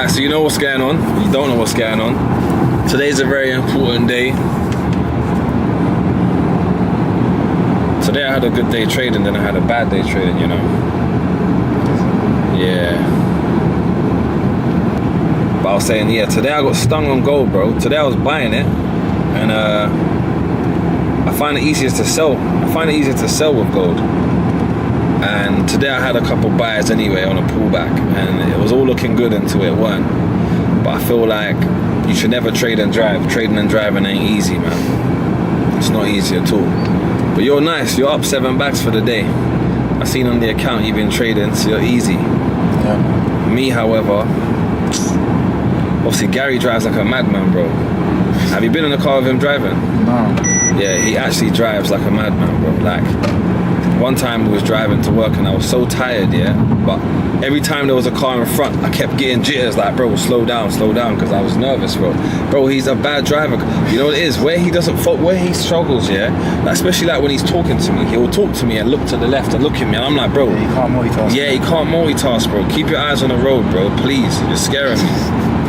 Alright, so you know what's going on. You don't know what's going on. Today's a very important day. Today I had a good day trading, then I had a bad day trading, you know. Yeah. But I was saying, yeah, today I got stung on gold, bro. Today I was buying it, and I find it easiest to sell. I find it easier to sell with gold. And today I had a couple buys anyway on a pullback, and it was all looking good until it weren't. But I feel like you should never trade and drive. Trading and driving ain't easy, man. It's not easy at all. But you're nice. You're up 7 bags for the day. I seen on the account you've been trading, so you're easy. Yeah. Me, however, obviously Gary drives like a madman, bro. Have you been in a car with him driving? No. Yeah, he actually drives like a madman, bro. Like, one time we was driving to work and I was so tired, yeah, but every time there was a car in front, I kept getting jitters, like, bro, slow down, because I was nervous, bro. Bro, he's a bad driver. You know what it is? Where he doesn't, where he struggles, yeah, like, especially like when he's talking to me, he will talk to me and look to the left and look at me, and I'm like, bro. Yeah, he can't multitask. Yeah, he can't multitask, bro. Keep your eyes on the road, bro, please. You're scaring me.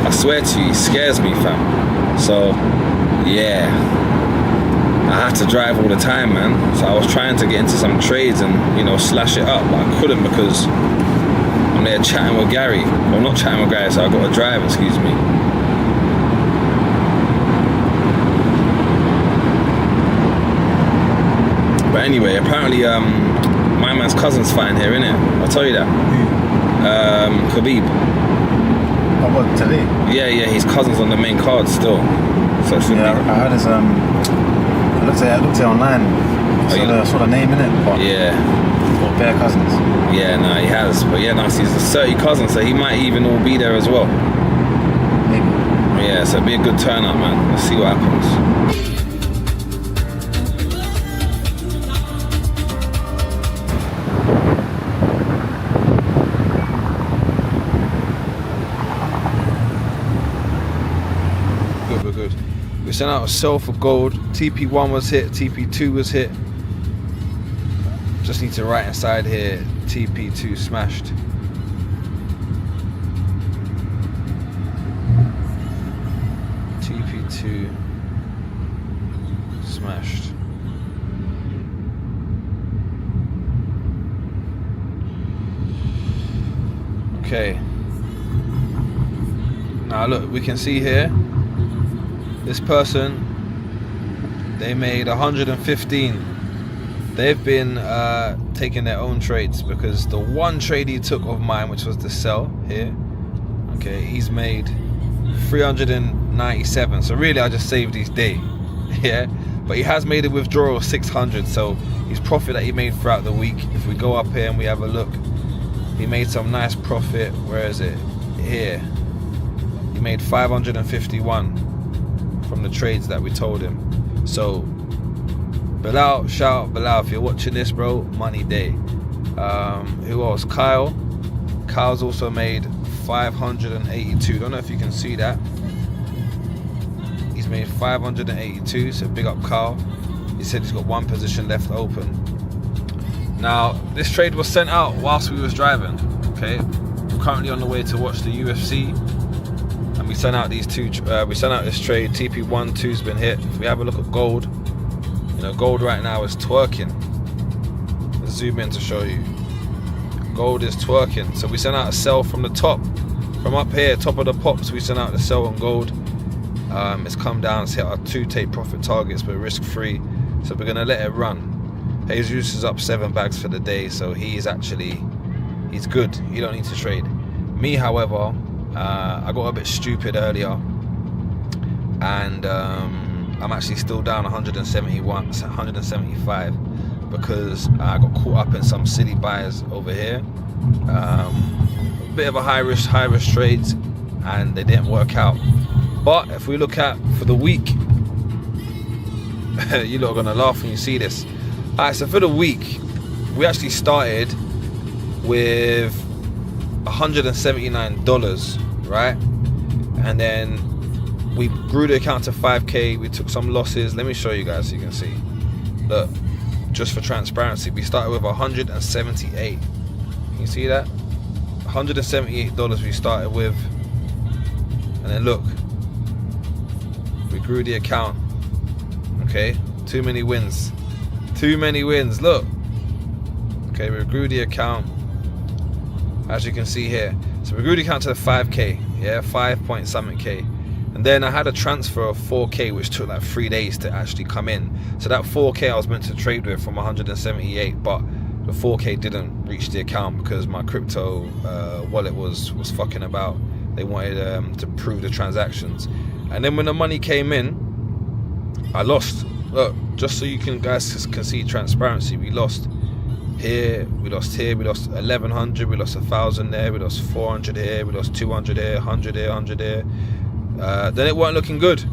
I swear to you, he scares me, fam. So, yeah. I had to drive all the time, man. So I was trying to get into some trades and, you know, slash it up, but I couldn't because I'm there chatting with Gary. Well, not chatting with Gary, so I got to drive, excuse me. But anyway, apparently, my man's cousin's fighting here, innit? I'll tell you that. Khabib. Oh, what, today? Yeah, his cousin's on the main card still. So yeah, I heard his, I looked at it online. Saw the name in it. Yeah. Or bare cousins. Yeah, no, he has. But yeah, no, he's a 30 cousin, so he might even all be there as well. Maybe. Yeah, so it'll be a good turnout, man. Let's see what happens. Good. We sent out a sell for gold. TP1 was hit, TP2 was hit. Just need to write inside here, TP2 smashed. TP2 smashed. Okay. Now look, we can see here, this person, they made 115. They've been taking their own trades because the one trade he took of mine, which was the sell here, okay, he's made 397. So really I just saved his day. Yeah, but he has made a withdrawal of 600, so his profit that he made throughout the week, if we go up here and we have a look, he made some nice profit. Where is it? Here, he made 551 from the trades that we told him. So Bilal, shout out Bilal if you're watching this, bro. Money day. Who else? Kyle's also made 582. Don't know if you can see that. He's made 582, so big up Kyle. He said he's got one position left open. Now this trade was sent out whilst we was driving. Okay, we're currently on the way to watch the UFC. We sent out these two. We sent out this trade. TP1, 2's been hit. If we have a look at gold, you know, gold right now is twerking. Let's zoom in to show you. Gold is twerking. So we sent out a sell from the top, from up here, top of the pops. We sent out the sell on gold. It's come down. It's hit our 2 take profit targets, but risk free. So we're gonna let it run. Jesus is up 7 bags for the day, so he's good. You don't need to trade. Me, however, I got a bit stupid earlier, and I'm actually still down 175 because I got caught up in some silly buys over here. A bit of a high risk trades, and they didn't work out. But if we look at for the week, you lot are gonna laugh when you see this. Alright, so for the week, we actually started with $179, right? And then we grew the account to 5k. We took some losses. Let me show you guys so you can see. Look, just for transparency, we started with 178. Can you see that? $178 we started with. And then look, we grew the account. Okay, too many wins. Look. Okay, we grew the account, as you can see here. So we grew the account to the 5k, yeah, 5 point something k. And then I had a transfer of 4k, which took like 3 days to actually come in. So that 4k I was meant to trade with from 178, but the 4k didn't reach the account because my crypto wallet was fucking about. They wanted to prove the transactions. And then when the money came in, I lost. Look, just so you guys can see transparency, we lost here, we lost here, we lost 1100, we lost 1000 there, we lost 400 here, we lost 200 here, 100 here, 100 here. Then it weren't looking good,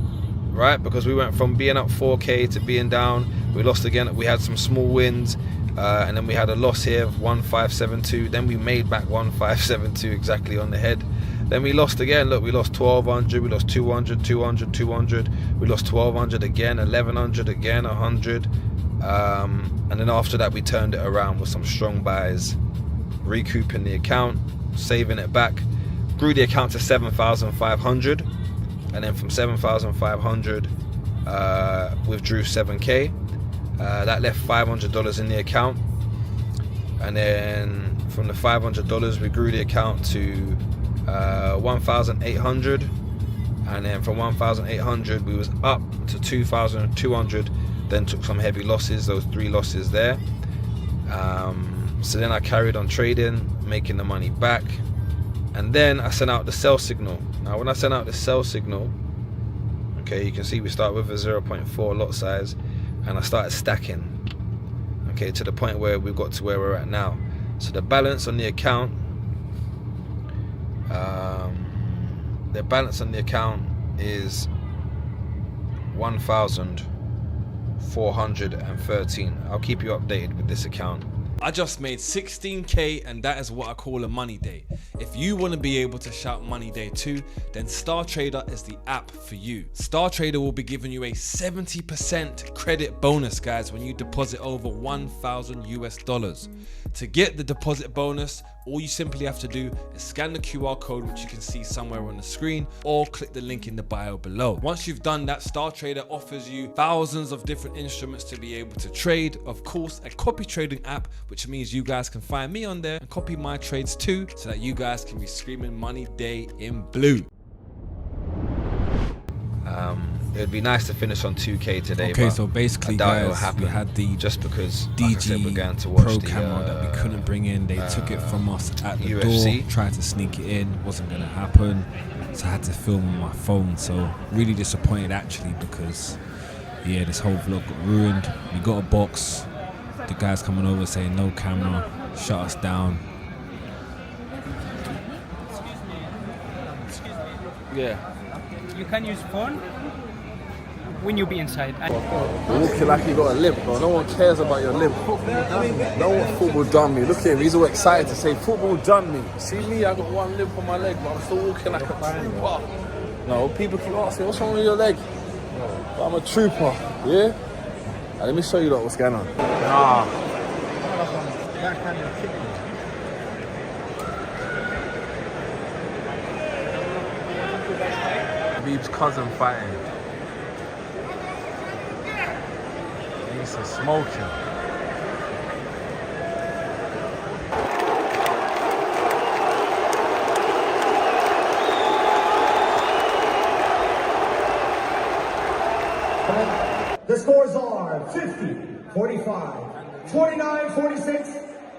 right? Because we went from being up 4k to being down. We lost again. We had some small wins, and then we had a loss here of 1572. Then we made back 1572 exactly on the head. Then we lost again. Look, we lost 1200, we lost 200, 200, 200. We lost 1200 again, 1100 again, 100. And then after that, we turned it around with some strong buys, recouping the account, saving it back, grew the account to 7,500. And then from 7,500, withdrew 7k. That left $500 in the account. And then from the $500, we grew the account to 1,800. And then from 1,800, we was up to 2,200. Then took some heavy losses, those 3 losses there. So then I carried on trading, making the money back. And then I sent out the sell signal. Now when I sent out the sell signal, okay, you can see we start with a 0.4 lot size, and I started stacking, okay, to the point where we've got to where we're at now. So the balance on the account, is 1,413. I'll keep you updated with this account. I just made 16k, and that is what I call a money day. If you want to be able to shout money day too, then Star Trader is the app for you. Star Trader will be giving you a 70% credit bonus, guys, when you deposit over $1,000. To get the deposit bonus, all you simply have to do is scan the QR code, which you can see somewhere on the screen, or click the link in the bio below. Once you've done that, Star Trader offers you thousands of different instruments to be able to trade. Of course, a copy trading app, which means you guys can find me on there and copy my trades too, so that you guys can be screaming money day in blue. It would be nice to finish on 2k today. Okay, so basically, guys, we had the just because, DG like I said, we're going to watch Pro the camo that we couldn't bring in. They took it from us at the UFC. door, tried to sneak it in, wasn't going to happen. So I had to film on my phone. So really disappointed actually, because yeah, this whole vlog got ruined. We got a box. The guys coming over saying no camera, shut us down. Yeah. You can use phone when you be inside. Walking like you got a limp, bro. No one cares about your limp. No one football done me. Look at him, he's all excited to say football done me. See me, I got one limp on my leg, but I'm still walking like a trooper. No, people keep asking, what's wrong with your leg? But I'm a trooper, yeah? Now, let me show you lot what's going on. Habib's cousin fighting. He's some smoking. The scores are 50, 45, 29, 46,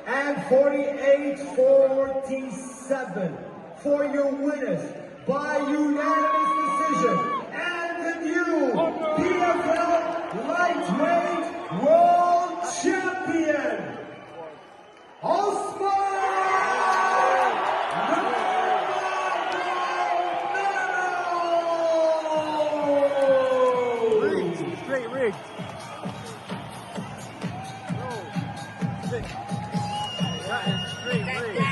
and 48-47 for your winners by unanimous decision, and the new PFL Lightweight World Champion, Osman! Straight rigged. That is straight rigged.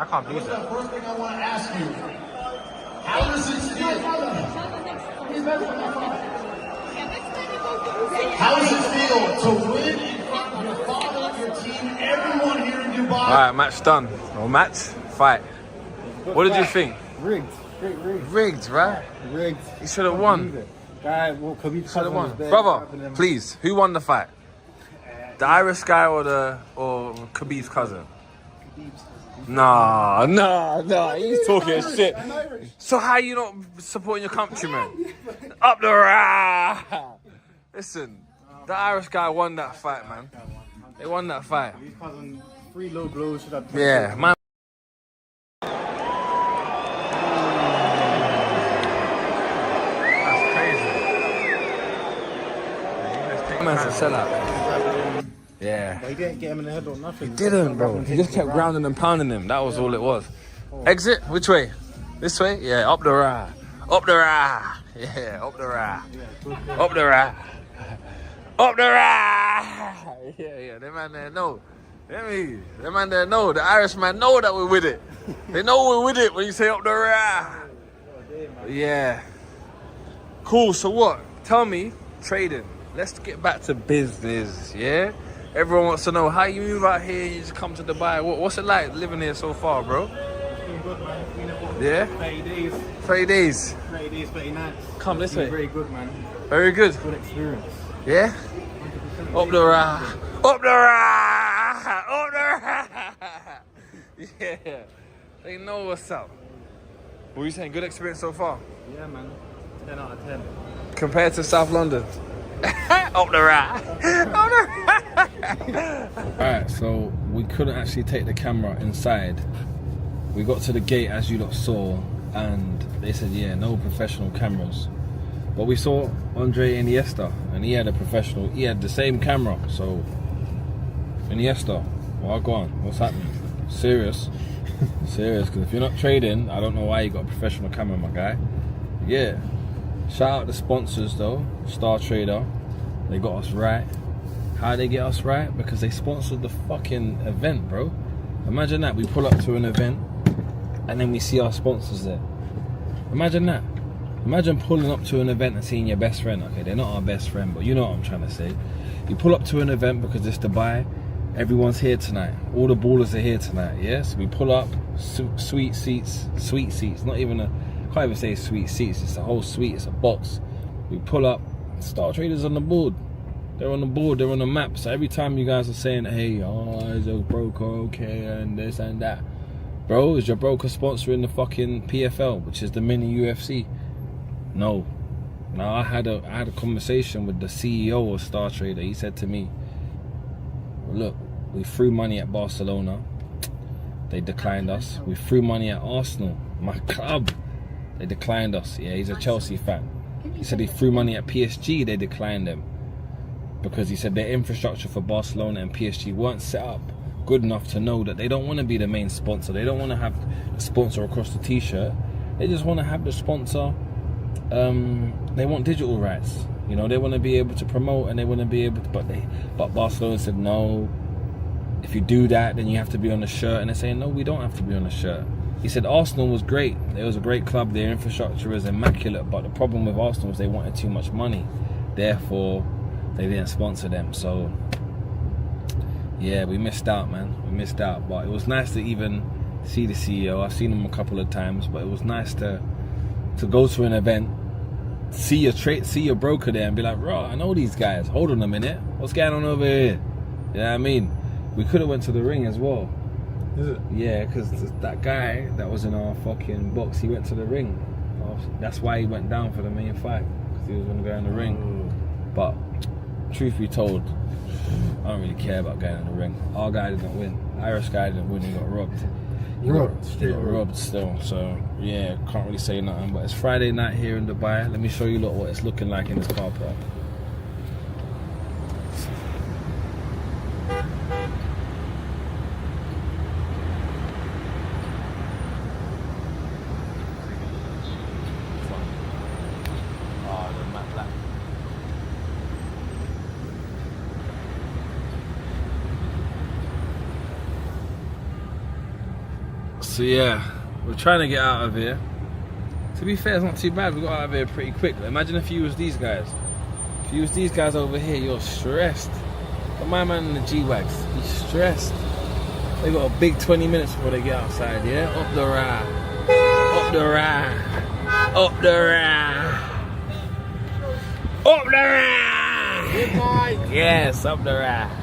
I can't believe The first thing I want to ask you, how does it feel? How does it feel to win in front of your father? Alright, match done. Or match? Fight. What did you think? Rigged. Straight rigged. Rigged, right? Rigged. He should have won. Guy, well, Khabib's Should have cousin won. was there, Brother, clapping him. please, who won the fight? The Irish guy or Khabib's cousin? Nah, he's talking shit. So how you not supporting your countrymen? Up the rah! Listen, the Irish guy won that fight, man. They won that fight. His cousin, 3 low blows, should have... Yeah, man. That's crazy. Man's a sellout. Yeah. But he didn't get him in the head or nothing. Didn't, bro. He just kept grounding and pounding him. That was all it was. Exit? Which way? This way? Yeah, up the rah. Up the rah. Yeah, up the rah. Up the rah. Up the rah. Yeah, them man there know. Them man there know. The Irishman know that we're with it. They know we're with it when you say up the rah. Yeah. Cool, so what? Tell me, trading. Let's get back to business, yeah? Everyone wants to know how you move out here, you just come to Dubai. What's it like living here so far, bro? It's been good, man. It's been about Yeah? 30 days. 30 days. 30 days, 30 nights. Come this It's been way. very good, man. Very good. Good experience. Yeah? Up the rah. Up the rah. Up the rah. Yeah. They know what's up. What are you saying? Good experience so far? Yeah, man. 10 out of 10. Compared to South London? Up the rah. Alright, so we couldn't actually take the camera inside. We got to the gate, as you lot saw, and they said, yeah, no professional cameras. But we saw Andre Iniesta, and he had a professional, he had the same camera. So, Iniesta, well, go on, what's happening? Serious, because if you're not trading, I don't know why you got a professional camera, my guy. Yeah, shout out the sponsors though, Star Trader, they got us right. How they get us right? Because they sponsored the fucking event, bro. Imagine that, we pull up to an event, and then we see our sponsors there. Imagine that. Imagine pulling up to an event and seeing your best friend. Okay, they're not our best friend, but you know what I'm trying to say. You pull up to an event because it's Dubai. Everyone's here tonight. All the ballers are here tonight, yes? We pull up, sweet seats. Not even I can't even say sweet seats. It's a whole suite, it's a box. We pull up, Star Traders on the board. They're on the board, they're on the map. So every time you guys are saying, hey, is a broker okay, and this and that. Bro, is your broker sponsoring the fucking PFL, which is the mini UFC? No. Now I had a conversation with the CEO of Star Trader. He said to me, look, we threw money at Barcelona. They declined us. We threw money at Arsenal, my club. They declined us. Yeah, he's a Chelsea fan. He said he threw money at PSG. They declined them. Because he said their infrastructure for Barcelona and PSG weren't set up good enough to know that they don't want to be the main sponsor. They don't want to have the sponsor across the t-shirt. They just want to have the sponsor. They want digital rights. You know, they want to be able to promote and they want to be able to, but Barcelona said no. If you do that, then you have to be on the shirt. And they're saying, no, we don't have to be on the shirt. He said Arsenal was great. It was a great club. Their infrastructure is immaculate. But the problem with Arsenal was they wanted too much money. Therefore, they didn't sponsor them. So, yeah, we missed out, man. We missed out. But it was nice to even see the CEO. I've seen him a couple of times. But it was nice to go to an event, see your broker there and be like, right, I know these guys. Hold on a minute. What's going on over here? You know what I mean? We could have went to the ring as well. Is it? Yeah, because that guy that was in our fucking box, he went to the ring. That's why he went down for the main fight, because he was going to go in the ring. But truth be told, I don't really care about going in the ring. Our guy didn't win. The Irish guy didn't win. He got robbed. He got robbed still. So yeah, can't really say nothing. But it's Friday night here in Dubai. Let me show you what it's looking like in this car park. So yeah, we're trying to get out of here. To be fair, it's not too bad. We got out of here pretty quick. Imagine if you was these guys. If you was these guys over here, you're stressed. But my man in the G-Wags, he's stressed. They got a big 20 minutes before they get outside, yeah? Up the ride. Up the ride. Up the ride. Up the ride. Good night. Yes, up the ride.